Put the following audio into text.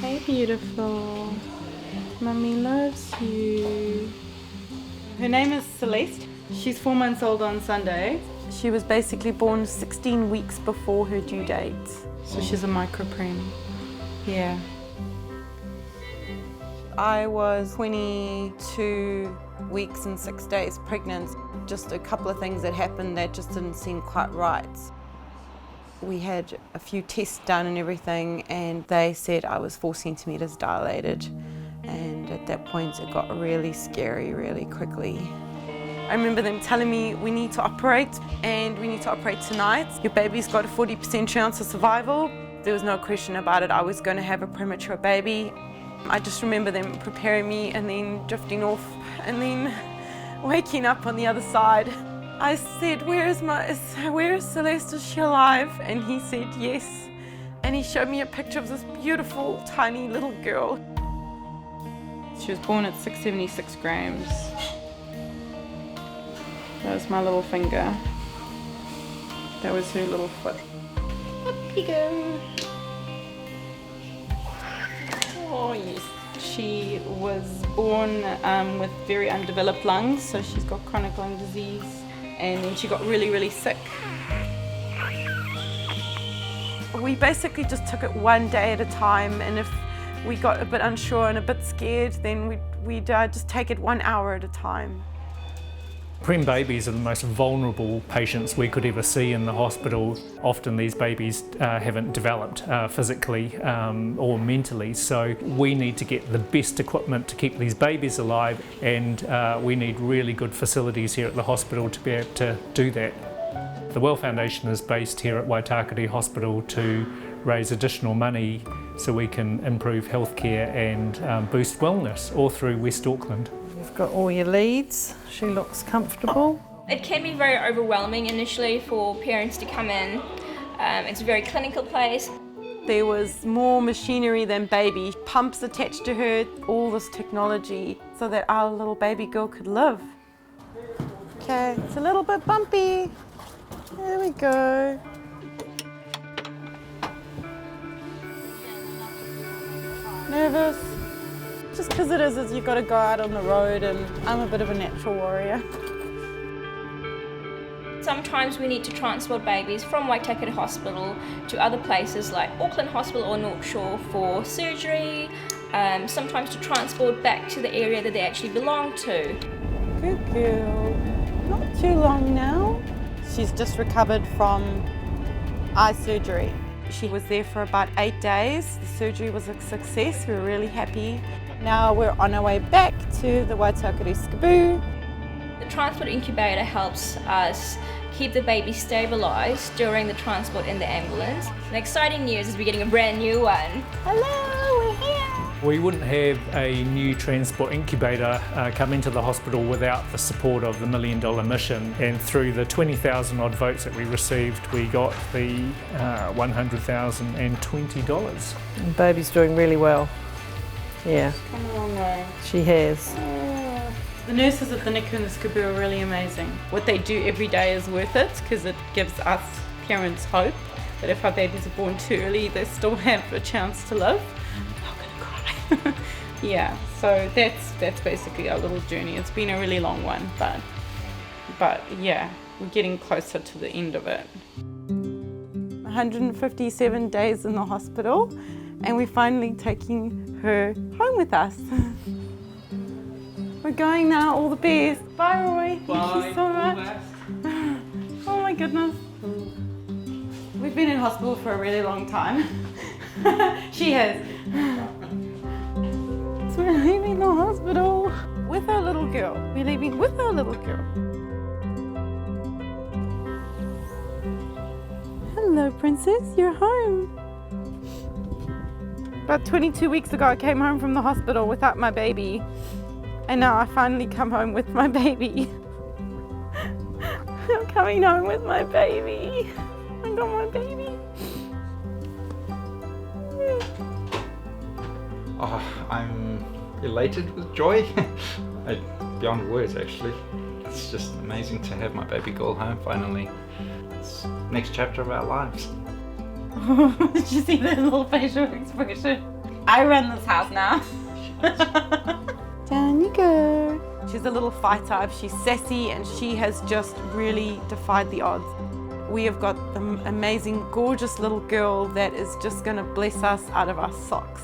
Hey, beautiful. Mummy loves you. Her name is Celeste. She's 4 months old on Sunday. She was basically born 16 weeks before her due date. So she's a micro-preem. Yeah. I was 22 weeks and 6 days pregnant. Just a couple of things that happened that just didn't seem quite right. We had a few tests done and everything, and they said I was 4 centimetres dilated. And at that point it got really scary really quickly. I remember them telling me we need to operate, and we need to operate tonight. Your baby's got a 40% chance of survival. There was no question about it, I was going to have a premature baby. I just remember them preparing me and then drifting off and then waking up on the other side. I said, where is Celeste, is she alive? And he said yes. And he showed me a picture of this beautiful tiny little girl. She was born at 676 grams. That was my little finger. That was her little foot. Up you go. Oh yes. She was born with very undeveloped lungs, so she's got chronic lung disease, and then she got really, really sick. We basically just took it one day at a time, and if we got a bit unsure and a bit scared, then we'd just take it 1 hour at a time. Preem babies are the most vulnerable patients we could ever see in the hospital. Often these babies haven't developed physically or mentally, so we need to get the best equipment to keep these babies alive, and we need really good facilities here at the hospital to be able to do that. The Well Foundation is based here at Waitakere Hospital to raise additional money so we can improve healthcare and boost wellness all through West Auckland. You've got all your leads. She looks comfortable. It can be very overwhelming initially for parents to come in. It's a very clinical place. There was more machinery than baby, pumps attached to her, all this technology so that our little baby girl could live. Okay, it's a little bit bumpy. There we go. Nervous? Just because it is you've got to go out on the road, and I'm a bit of a natural warrior. Sometimes we need to transport babies from Waitakere Hospital to other places like Auckland Hospital or North Shore for surgery, sometimes to transport back to the area that they actually belong to. Good girl. Not too long now. She's just recovered from eye surgery. She was there for about 8 days. The surgery was a success. We were really happy. Now we're on our way back to the Waitakere Skaboo. The transport incubator helps us keep the baby stabilised during the transport in the ambulance. The exciting news is we're getting a brand new one. Hello, we're here. We wouldn't have a new transport incubator come into the hospital without the support of the $1 Million Mission, and through the 20,000 odd votes that we received, we got the $100,020. And baby's doing really well. Yeah, She's come a long way. she has. The nurses at the NICU and the Skaboo are really amazing. What they do every day is worth it, because it gives us parents hope that if our babies are born too early, they still have a chance to live. I'm gonna cry. Yeah, so that's basically our little journey. It's been a really long one, but yeah, we're getting closer to the end of it. 157 days in the hospital, and we're finally taking her home with us. We're going now, all the best. Bye, Roy. Thank you so much. Oh my goodness. We've been in hospital for a really long time. She has. So we're leaving the hospital with our little girl. We're leaving with our little girl. Hello, princess. You're home. About 22 weeks ago, I came home from the hospital without my baby. And now I finally come home with my baby. I'm coming home with my baby. I got my baby. Oh, I'm elated with joy. Beyond words, actually. It's just amazing to have my baby girl home finally. It's the next chapter of our lives. Did you see that little facial expression? I run this house now. Down you go. She's a little fighter. She's sassy and she has just really defied the odds. We have got an amazing, gorgeous little girl that is just going to bless us out of our socks.